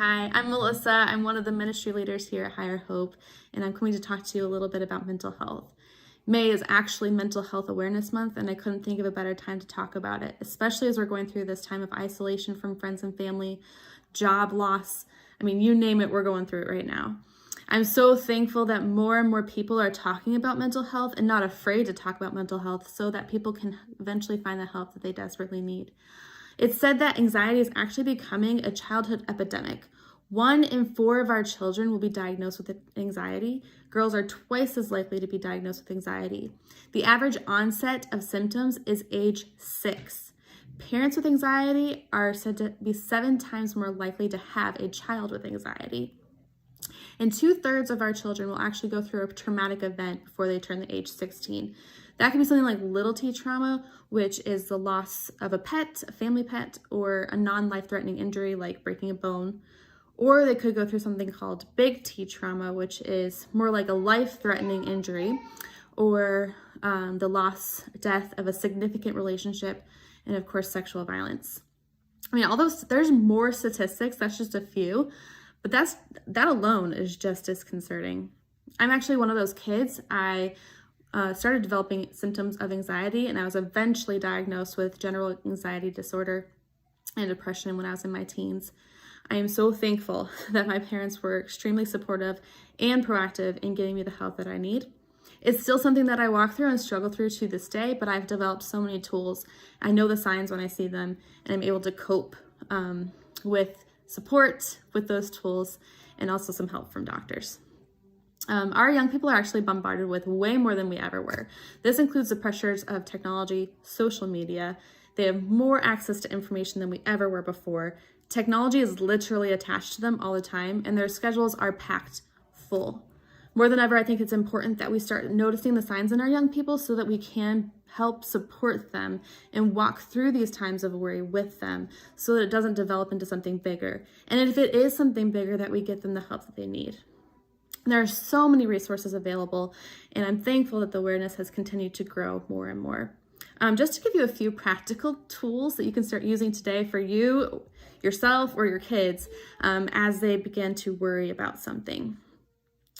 Hi, I'm Melissa. I'm one of the ministry leaders here at Higher Hope, and I'm coming to talk to you a little bit about mental health. May is actually Mental Health Awareness Month, and I couldn't think of a better time to talk about it, especially as we're going through this time of isolation from friends and family, job loss. I mean, you name it, we're going through it right now. I'm so thankful that more and more people are talking about mental health and not afraid to talk about mental health so that people can eventually find the help that they desperately need. It's said that anxiety is actually becoming a childhood epidemic. 1 in 4 of our children will be diagnosed with anxiety. Girls are twice as likely to be diagnosed with anxiety. The average onset of symptoms is age 6. Parents with anxiety are said to be 7 times more likely to have a child with anxiety. And 2/3 of our children will actually go through a traumatic event before they turn the age 16. That can be something like little T trauma, which is the loss of a pet, a family pet, or a non-life-threatening injury like breaking a bone. Or they could go through something called big T trauma, which is more like a life-threatening injury, or the loss, death of a significant relationship, and of course, sexual violence. I mean, although there's more statistics, that's just a few, but that alone is just disconcerting. I'm actually one of those kids. I started developing symptoms of anxiety, and I was eventually diagnosed with general anxiety disorder and depression when I was in my teens. I am so thankful that my parents were extremely supportive and proactive in getting me the help that I need. It's still something that I walk through and struggle through to this day, but I've developed so many tools. I know the signs when I see them, and I'm able to cope with support with those tools and also some help from doctors. Our young people are actually bombarded with way more than we ever were. This includes the pressures of technology, social media. They have more access to information than we ever were before. Technology is literally attached to them all the time, and their schedules are packed full. More than ever, I think it's important that we start noticing the signs in our young people so that we can help support them and walk through these times of worry with them so that it doesn't develop into something bigger. And if it is something bigger, that we get them the help that they need. There are so many resources available, and I'm thankful that the awareness has continued to grow more and more. Just to give you a few practical tools that you can start using today for you, yourself, or your kids as they begin to worry about something.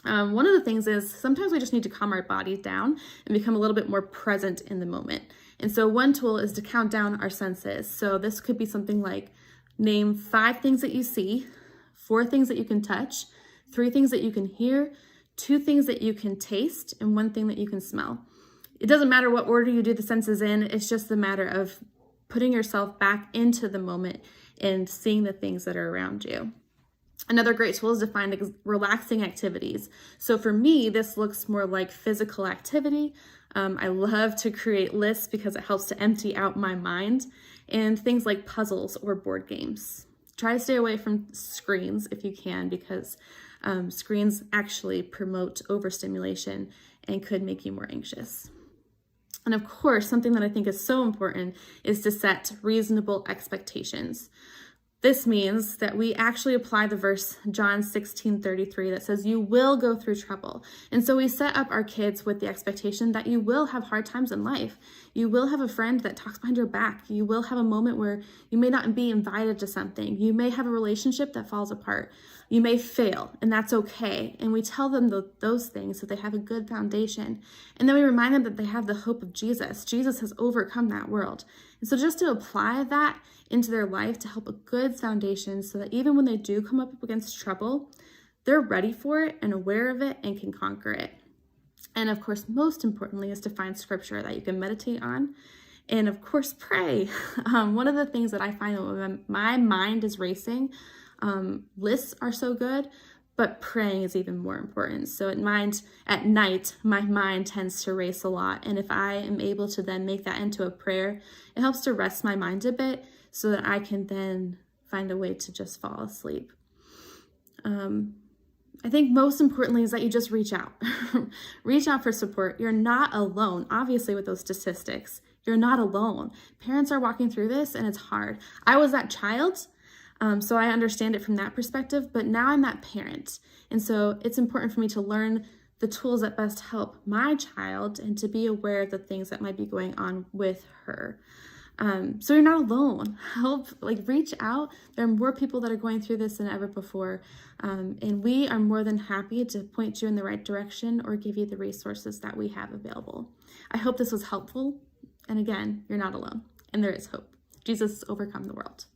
One of the things is sometimes we just need to calm our bodies down and become a little bit more present in the moment. And so one tool is to count down our senses. So this could be something like name 5 things that you see, 4 things that you can touch, 3 things that you can hear, 2 things that you can taste, and 1 thing that you can smell. It doesn't matter what order you do the senses in, it's just a matter of putting yourself back into the moment and seeing the things that are around you. Another great tool is to find relaxing activities. So for me, this looks more like physical activity. I love to create lists because it helps to empty out my mind, and things like puzzles or board games. Try to stay away from screens if you can, because screens actually promote overstimulation and could make you more anxious. And of course, something that I think is so important is to set reasonable expectations. This means that we actually apply the verse John 16:33 that says, you will go through trouble. And so we set up our kids with the expectation that you will have hard times in life. You will have a friend that talks behind your back. You will have a moment where you may not be invited to something. You may have a relationship that falls apart. You may fail, and that's okay. And we tell them those things so they have a good foundation. And then we remind them that they have the hope of Jesus. Jesus has overcome that world. And so just to apply that into their life to help a good foundation so that even when they do come up against trouble, they're ready for it and aware of it and can conquer it. And of course, most importantly, is to find scripture that you can meditate on. And of course, pray. One of the things that I find when my mind is racing, lists are so good, but praying is even more important. So at night, my mind tends to race a lot. And if I am able to then make that into a prayer, it helps to rest my mind a bit so that I can then find a way to just fall asleep. I think most importantly is that you just reach out. Reach out for support. You're not alone. Obviously, with those statistics, you're not alone. Parents are walking through this and it's hard. I was that child. So I understand it from that perspective, but now I'm that parent. And so it's important for me to learn the tools that best help my child and to be aware of the things that might be going on with her. So you're not alone. Help, reach out. There are more people that are going through this than ever before. And we are more than happy to point you in the right direction or give you the resources that we have available. I hope this was helpful. And again, you're not alone, and there is hope. Jesus has overcome the world.